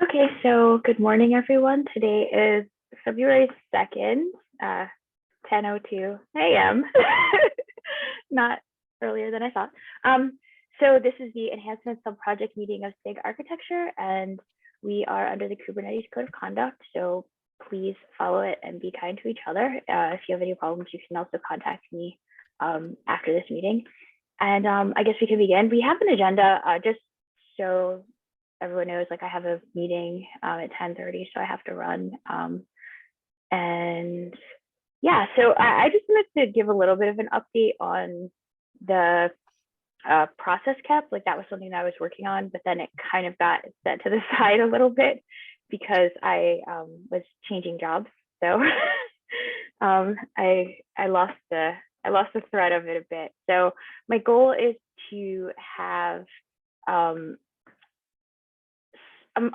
Okay, so good morning, everyone. Today is February 2nd, 10:02 a.m. Not earlier than I thought. So this is the enhancement sub-project meeting of SIG Architecture, and we are under the Kubernetes Code of Conduct. So please follow it and be kind to each other. If you have any problems, you can also contact me after this meeting. And I guess we can begin. We have an agenda just so everyone knows, like I have a meeting at 10:30, so I have to run. And yeah, so I just wanted to give a little bit of an update on the process kept. Like that was something that I was working on, but then it kind of got set to the side a little bit because I was changing jobs. So I lost the thread of it a bit. So my goal is to have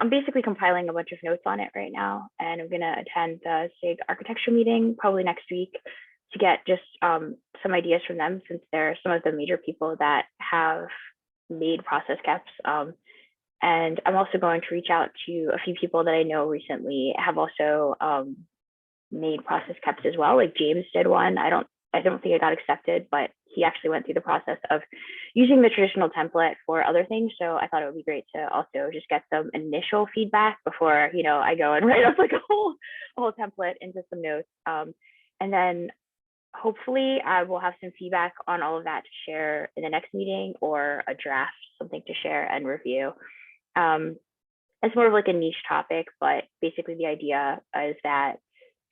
I'm basically compiling a bunch of notes on it right now, and I'm going to attend the SIG architecture meeting probably next week to get just some ideas from them, since they're some of the major people that have made process caps. And I'm also going to reach out to a few people that I know recently have also made process caps as well. Like James did one. I don't think it got accepted, but he actually went through the process of using the traditional template for other things. So I thought it would be great to also just get some initial feedback before, I go and write up like a whole template into some notes. And then hopefully I will have some feedback on all of that to share in the next meeting, or a draft, something to share and review. It's more of like a niche topic, but basically the idea is that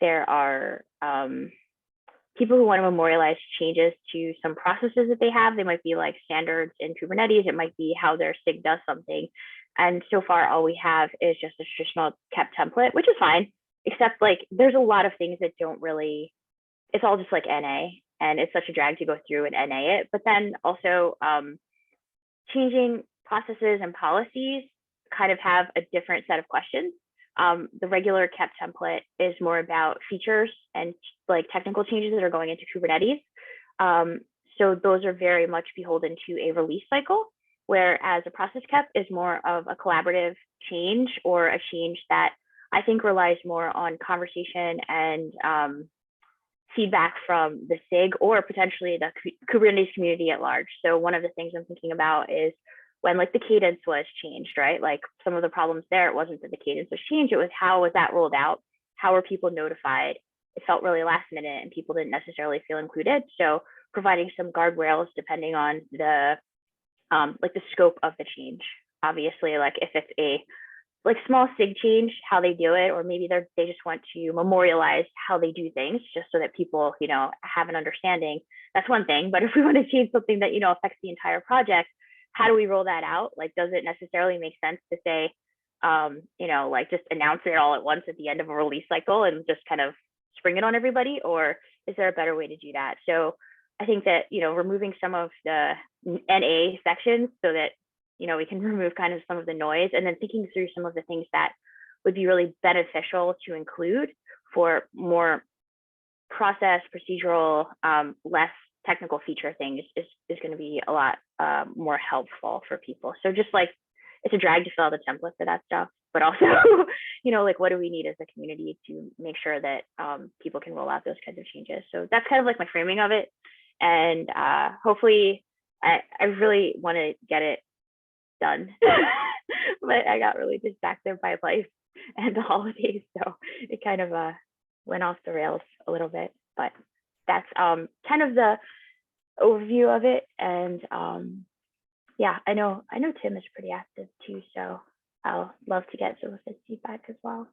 there are people who want to memorialize changes to some processes that they have. They might be like standards in Kubernetes. It might be how their SIG does something. And so far, all we have is just a traditional kept template, which is fine, except like there's a lot of things that don't really, it's all just like NA, and it's such a drag to go through and NA it. But then also changing processes and policies kind of have a different set of questions. The regular kept template is more about features and like technical changes that are going into Kubernetes. So those are very much beholden to a release cycle, whereas a process kept is more of a collaborative change, or a change that I think relies more on conversation and feedback from the SIG or potentially the Kubernetes community at large. So one of the things I'm thinking about is when like the cadence was changed, right? Like some of the problems there, it wasn't that the cadence was changed, it was how was that rolled out? How were people notified? It felt really last minute and people didn't necessarily feel included. So providing some guardrails depending on the like the scope of the change. Obviously, like if it's a like small SIG change, how they do it, or maybe they just want to memorialize how they do things just so that people, have an understanding. That's one thing. But if we want to change something that, affects the entire project, how do we roll that out? Like, does it necessarily make sense to say, like just announce it all at once at the end of a release cycle and just kind of spring it on everybody? Or is there a better way to do that? So I think that, removing some of the NA sections so that, we can remove kind of some of the noise, and then thinking through some of the things that would be really beneficial to include for more process, procedural, less technical feature things is going to be a lot more helpful for people. So just like it's a drag to fill out the template for that stuff, but also, like what do we need as a community to make sure that people can roll out those kinds of changes? So that's kind of like my framing of it. And hopefully I really want to get it done, but I got really distracted by life and the holidays. So it kind of went off the rails a little bit, but that's kind of the overview of it. And yeah, I know Tim is pretty active too, so I'll love to get some of his feedback as well.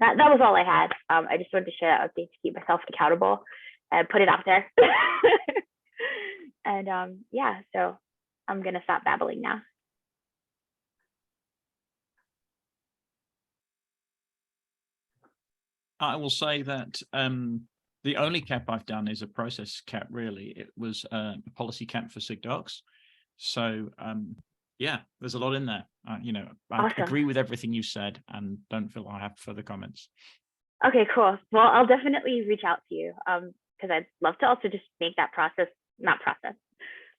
That was all I had. I just wanted to share that update to keep myself accountable and put it out there. And yeah, so I'm gonna stop babbling now. I will say that the only cap I've done is a process cap, really. It was a policy cap for SIG docs. So yeah, there's a lot in there. I Awesome. agree with everything you said and don't feel I have further comments. Okay, cool. Well, I'll definitely reach out to you because I'd love to also just make that process, not process.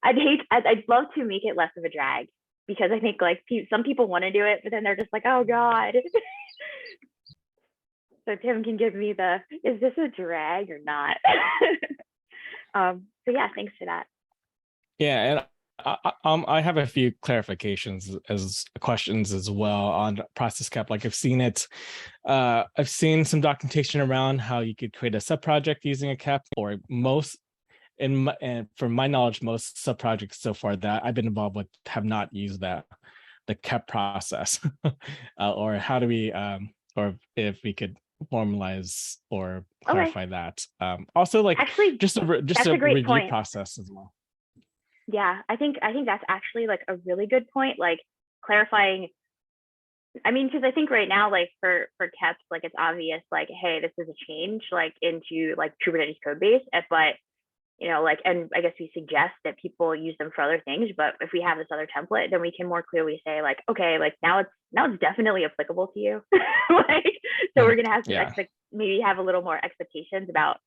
I'd love to make it less of a drag because I think like some people want to do it, but then they're just like, oh God. So Tim can give me the, is this a drag or not? So yeah, thanks for that. Yeah, and I have a few clarifications as questions as well on process cap. Like I've seen it, I've seen some documentation around how you could create a subproject using a cap, or most, and from my knowledge, most subprojects so far that I've been involved with have not used the cap process. Or how do we, or if we could formalize or clarify that. Also, like actually, just a great review point. process as well. Yeah, I think that's actually like a really good point, like clarifying. I mean, because I think right now, like for keps, like it's obvious, like, hey, this is a change, like into like Kubernetes code base, but like, and I guess we suggest that people use them for other things. But if we have this other template, then we can more clearly say, like, okay, like now it's definitely applicable to you. Like, so we're gonna have to maybe have a little more expectations about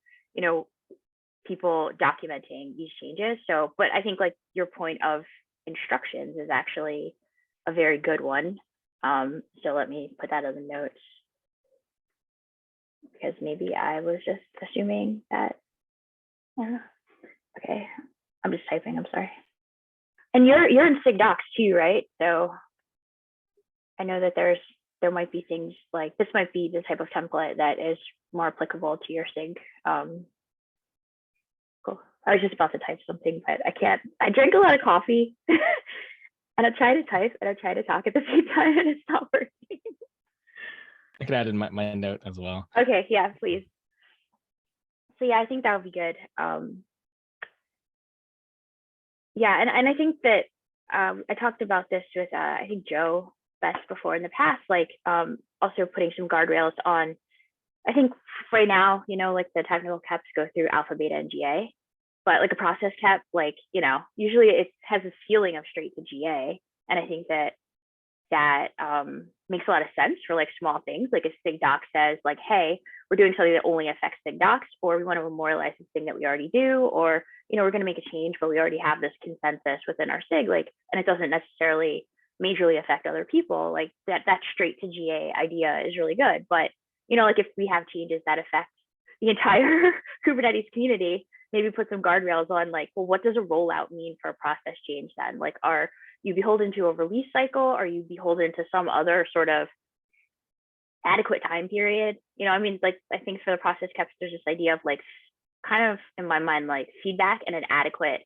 people documenting these changes. So, but I think like your point of instructions is actually a very good one. So let me put that in the notes, because maybe I was just assuming that. Okay, I'm just typing. I'm sorry. And you're in SIG docs too, right? So I know that there might be things like this might be the type of template that is more applicable to your SIG. Cool. I was just about to type something, but I can't. I drank a lot of coffee, and I try to type and I try to talk at the same time, and it's not working. I could add in my note as well. Okay, yeah, please. So yeah, I think that would be good. Yeah, and I think that I talked about this with I think Joe Best before in the past, like also putting some guardrails on. I think right now, like the technical caps go through alpha, beta, and GA, but like a process cap, like, usually it has a ceiling of straight to GA. And I think that makes a lot of sense for like small things. Like if SIG doc says like, hey, we're doing something that only affects SIG docs, or we want to memorialize this thing that we already do, or, we're going to make a change, but we already have this consensus within our SIG, like, and it doesn't necessarily majorly affect other people, like that straight to GA idea is really good. But like if we have changes that affect the entire Kubernetes community, maybe put some guardrails on like, well, what does a rollout mean for a process change then? Like, are you beholden to a release cycle? Are you beholden to some other sort of adequate time period? I mean, like, I think for the process caps, there's this idea of like, kind of in my mind, like feedback and an adequate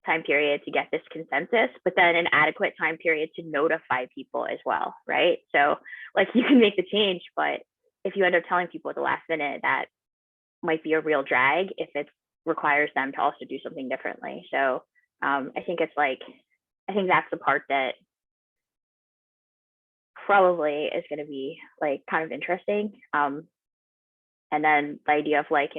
time period to get this consensus, but then an adequate time period to notify people as well, right? So like you can make the change, but if you end up telling people at the last minute, that might be a real drag if it requires them to also do something differently. So I think that's the part that probably is going to be like kind of interesting. And then the idea of like,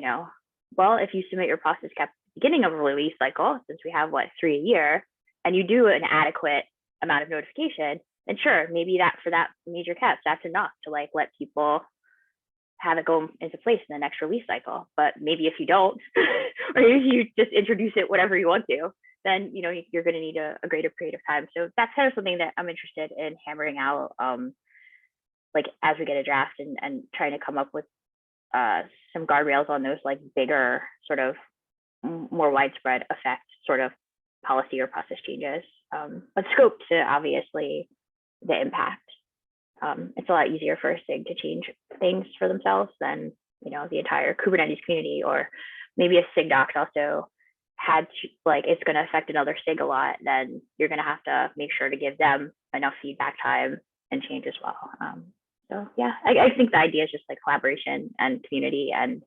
well, if you submit your process cap at the beginning of a release cycle, since we have 3 a year, and you do an adequate amount of notification, then sure, maybe that for that major cap, that's enough to like let people have it go into place in the next release cycle. But maybe if you don't, or if you just introduce it whatever you want to, then you're going to need a greater period of time. So that's kind of something that I'm interested in hammering out, like as we get a draft and trying to come up with some guardrails on those like bigger sort of more widespread effect sort of policy or process changes, but scope to obviously the impact. It's a lot easier for a SIG to change things for themselves than the entire Kubernetes community, or maybe a SIG doc also had to, like, it's going to affect another SIG a lot, then you're going to have to make sure to give them enough feedback time and change as well. So yeah, I think the idea is just like collaboration and community and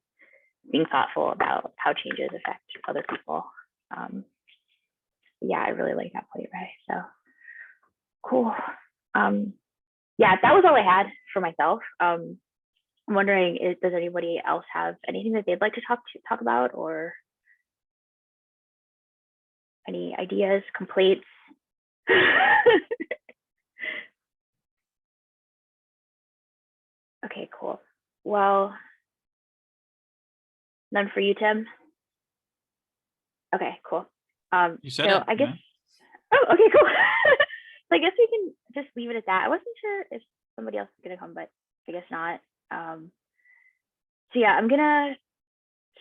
being thoughtful about how changes affect other people. Yeah, I really like that point, right? So cool. Yeah, that was all I had for myself. I'm wondering, does anybody else have anything that they'd like to talk about, or any ideas, complaints? Okay, cool. Well, none for you, Tim? Okay, cool. You said so it, I guess, oh, okay, cool. So I guess we can just leave it at that. I wasn't sure if somebody else was gonna come, but I guess not. So yeah, I'm gonna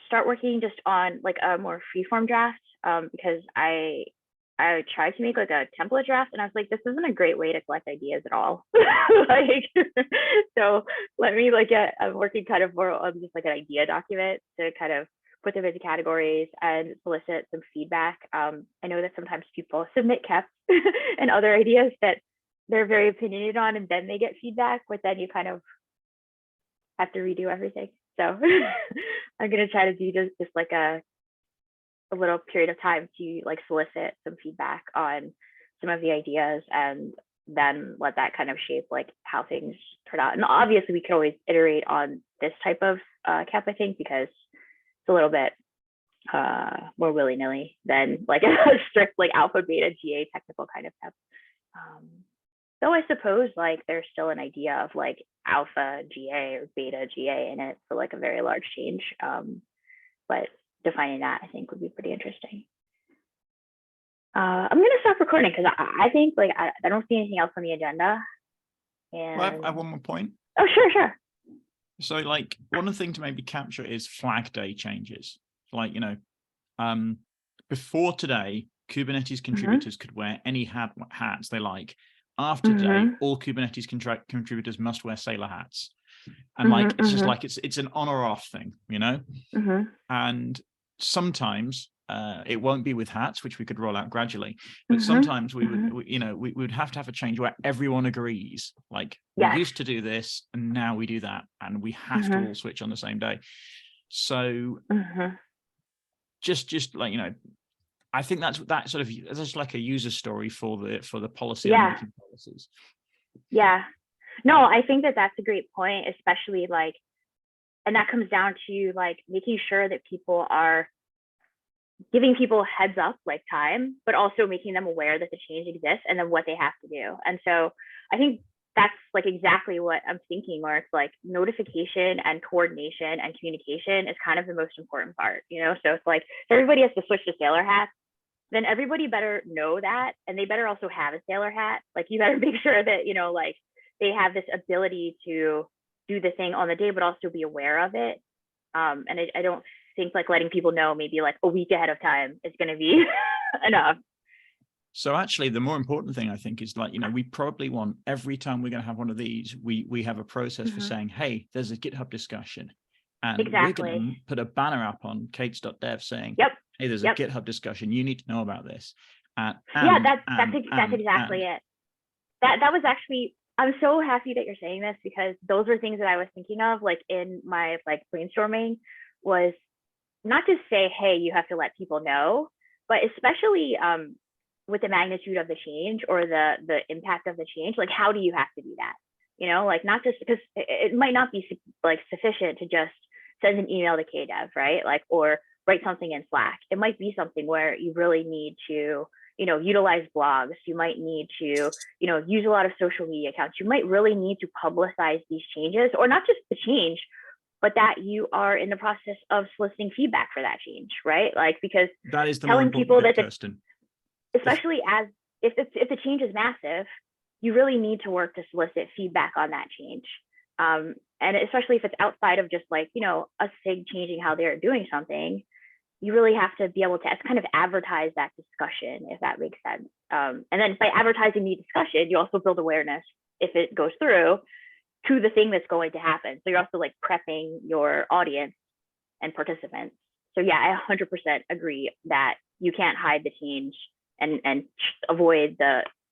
start working just on like a more freeform draft, because I tried to make like a template draft and I was like, this isn't a great way to collect ideas at all. Like, so let me I'm working kind of more on just like an idea document to kind of put them into categories and solicit some feedback. I know that sometimes people submit KEPs and other ideas that they're very opinionated on, and then they get feedback, but then you kind of have to redo everything. So I'm gonna try to do just like a little period of time to like solicit some feedback on some of the ideas, and then let that kind of shape like how things turn out. And obviously we could always iterate on this type of KEP, I think, because it's a little bit more willy-nilly than like a strict like alpha beta GA technical kind of KEP. Though I suppose like there's still an idea of like alpha GA or beta GA in it for like a very large change. But defining that, I think, would be pretty interesting. I'm gonna stop recording because I think like I don't see anything else on the agenda. And Well, I have one more point. oh, sure. So like one of the things to maybe capture is flag day changes. Like, before today, Kubernetes contributors could wear any hats they like. After today, all Kubernetes contributors must wear sailor hats. And like, it's just like, it's an on or off thing, And sometimes it won't be with hats, which we could roll out gradually. But sometimes we would have to have a change where everyone agrees. Like, we used to do this and now we do that, and we have to all switch on the same day. So just like, I think that's sort of that's like a user story for the policy and making policies. Yeah. No, I think that's a great point, especially like, and that comes down to like making sure that people are giving people heads up, like time, but also making them aware that the change exists and then what they have to do. And so I think that's like exactly what I'm thinking, where it's like notification and coordination and communication is kind of the most important part, So it's like, if everybody has to switch to sailor hats, then everybody better know that, and they better also have a sailor hat. Like, you better make sure that, like they have this ability to do the thing on the day, but also be aware of it. And I don't think like letting people know maybe like a week ahead of time is going to be enough. So actually, the more important thing, I think, is like, we probably want every time we're going to have one of these, we have a process for saying, hey, there's a GitHub discussion. And we're going to put a banner up on kates.dev saying, hey, there's a GitHub discussion. You need to know about this. That's exactly it. That was actually, I'm so happy that you're saying this, because those were things that I was thinking of, like in my like brainstorming, was not just say, hey, you have to let people know, but especially with the magnitude of the change or the impact of the change, like how do you have to do that? Like not just because it might not be like sufficient to just send an email to KDev, right? Like, or write something in Slack. It might be something where you really need to, utilize blogs. You might need to, use a lot of social media accounts. You might really need to publicize these changes, or not just the change, but that you are in the process of soliciting feedback for that change, right? Like, because that is the telling people that, Kirsten, especially as if the change is massive, you really need to work to solicit feedback on that change. And especially if it's outside of just like, a SIG changing how they're doing something, you really have to be able to kind of advertise that discussion, if that makes sense. And then by advertising the discussion, you also build awareness, if it goes through, to the thing that's going to happen. So you're also like prepping your audience and participants. So yeah, I 100% agree that you can't hide the change and avoid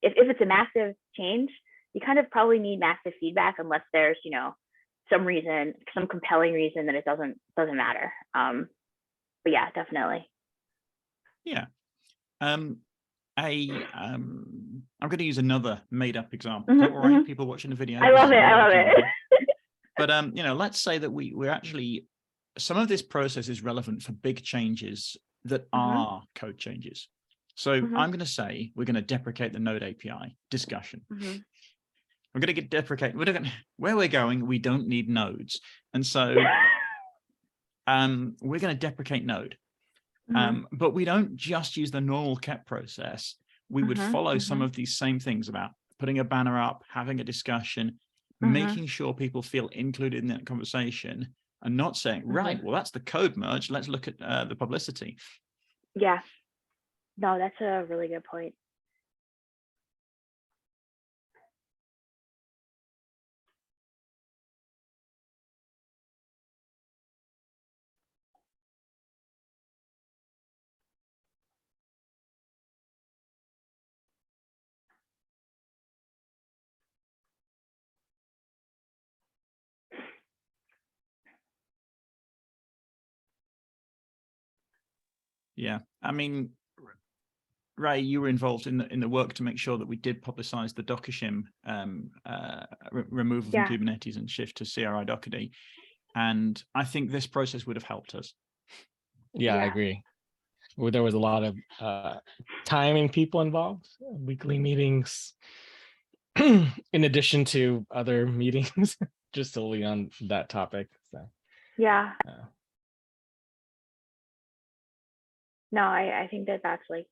if it's a massive change, you kind of probably need massive feedback, unless there's, some compelling reason that it doesn't matter. But yeah, definitely. Yeah. I'm going to use another made-up example. Is that all right? People watching the video. I love it. But let's say that we're actually, some of this process is relevant for big changes that are code changes. So I'm going to say we're going to deprecate the Node API discussion. We're going to deprecate. Where we're going, we don't need nodes, and so we're going to deprecate Node. But we don't just use the normal KEP process. we would follow some of these same things about putting a banner up, having a discussion, making sure people feel included in that conversation, and not saying, right, well, that's the code merge, let's look at the publicity. Yeah, no, that's a really good point. Yeah, I mean, Ray, you were involved in the work to make sure that we did publicize the Docker shim removal from Kubernetes and shift to CRI Dockerd. And I think this process would have helped us. Yeah, I agree. Well, there was a lot of time and people involved, weekly meetings, in addition to other meetings, just solely on that topic. So yeah. No, I think that that's like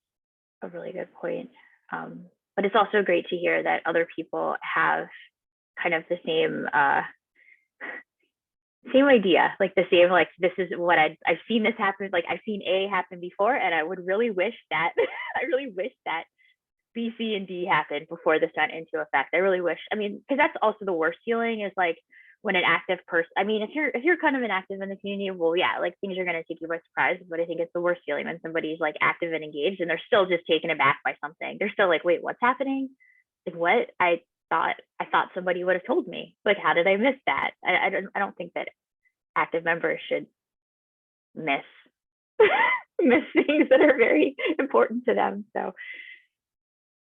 a really good point. But it's also great to hear that other people have kind of the same idea, like the same, like, this is what I've seen this happen, like I've seen A happen before, and I would really wish that I really wish that B, C, and D happened before this went into effect. I really wish, I mean, because that's also the worst feeling, is like when an active person, I mean, if you're kind of an active in the community, well, yeah, like things are going to take you by surprise, but I think it's the worst feeling when somebody's like active and engaged and they're still just taken aback by something. They're still like, wait, what's happening? Like, what? I thought somebody would have told me. Like, how did I miss that? I don't think that active members should miss miss things that are very important to them. So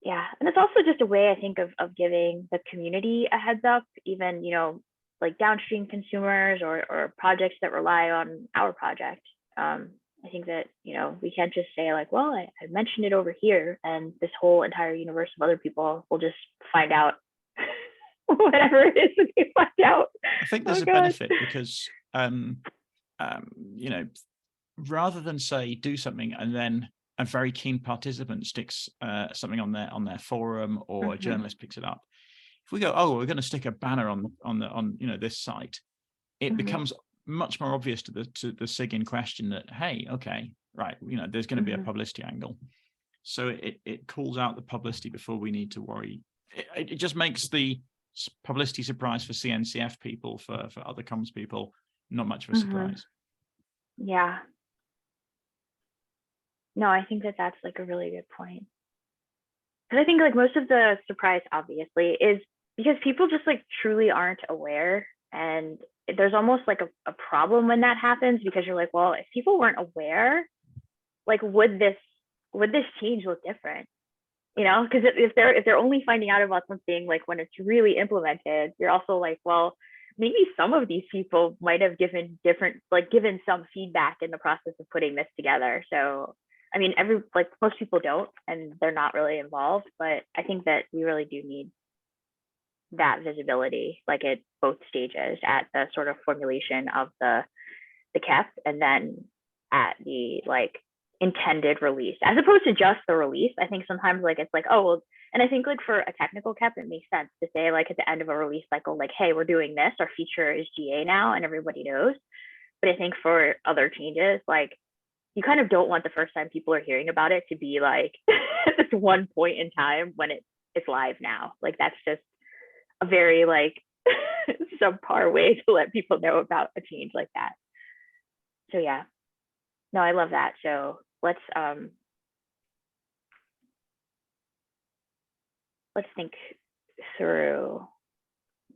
yeah, and it's also just a way, I think, of giving the community a heads up, even, you know, like downstream consumers or projects that rely on our project. I think that, you know, we can't just say like, well, I mentioned it over here, and this whole entire universe of other people will just find out whatever it is that they find out. I think there's a benefit because, you know, rather than say do something and then a very keen participant sticks something on their forum, or a journalist picks it up. If we go, oh, we're going to stick a banner on you know, this site, it becomes much more obvious to the SIG in question that, hey, okay, right, you know, there's going to be a publicity angle. So it calls out the publicity before we need to worry. It just makes the publicity surprise for CNCF people, for other comms people, not much of a surprise. Yeah. No, I think that that's like a really good point. Because I think like most of the surprise, obviously, is because people just like truly aren't aware. And there's almost like a problem when that happens, because you're like, well, if people weren't aware, like, would this change look different? You know, because if they're only finding out about something like when it's really implemented, you're also like, well, maybe some of these people might have given some feedback in the process of putting this together. So I mean, most people don't, and they're not really involved, but I think that we really do need that visibility, like at both stages, at the sort of formulation of the KEP, and then at the like intended release, as opposed to just the release. I think sometimes like it's like, oh, well, and I think like for a technical KEP, it makes sense to say like at the end of a release cycle, like, hey, we're doing this, our feature is GA now, and everybody knows. But I think for other changes, like, you kind of don't want the first time people are hearing about it to be like this one point in time when it's live now. Like, that's just a very like subpar way to let people know about a change like that. So yeah, no, I love that. So let's think through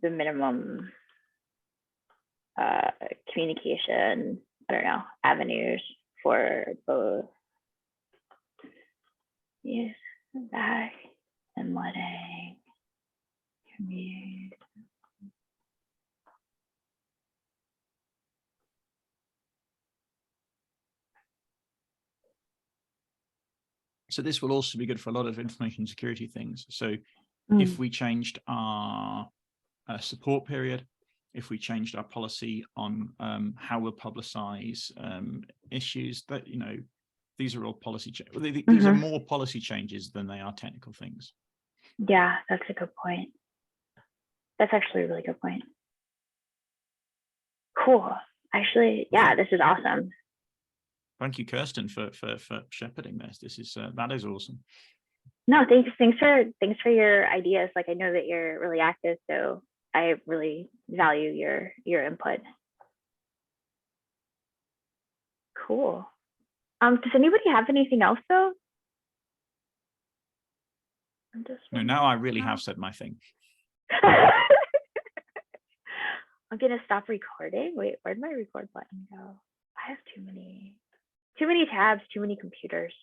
the minimum communication, I don't know, avenues for both use back and letting commute. So this will also be good for a lot of information security things. So if we changed our support period, if we changed our policy on how we'll publicize issues, that, you know, these are all policy changes. These are more policy changes than they are technical things. Yeah, that's a good point. That's actually a really good point. Cool. Actually, yeah, this is awesome. Thank you, Kirsten, for shepherding this. This is that is awesome. No, thanks for your ideas. Like, I know that you're really active, so I really value your input. Cool. Does anybody have anything else though? No, now I really have said my thing. I'm gonna stop recording. Wait, where'd my record button go? I have too many tabs, too many computers.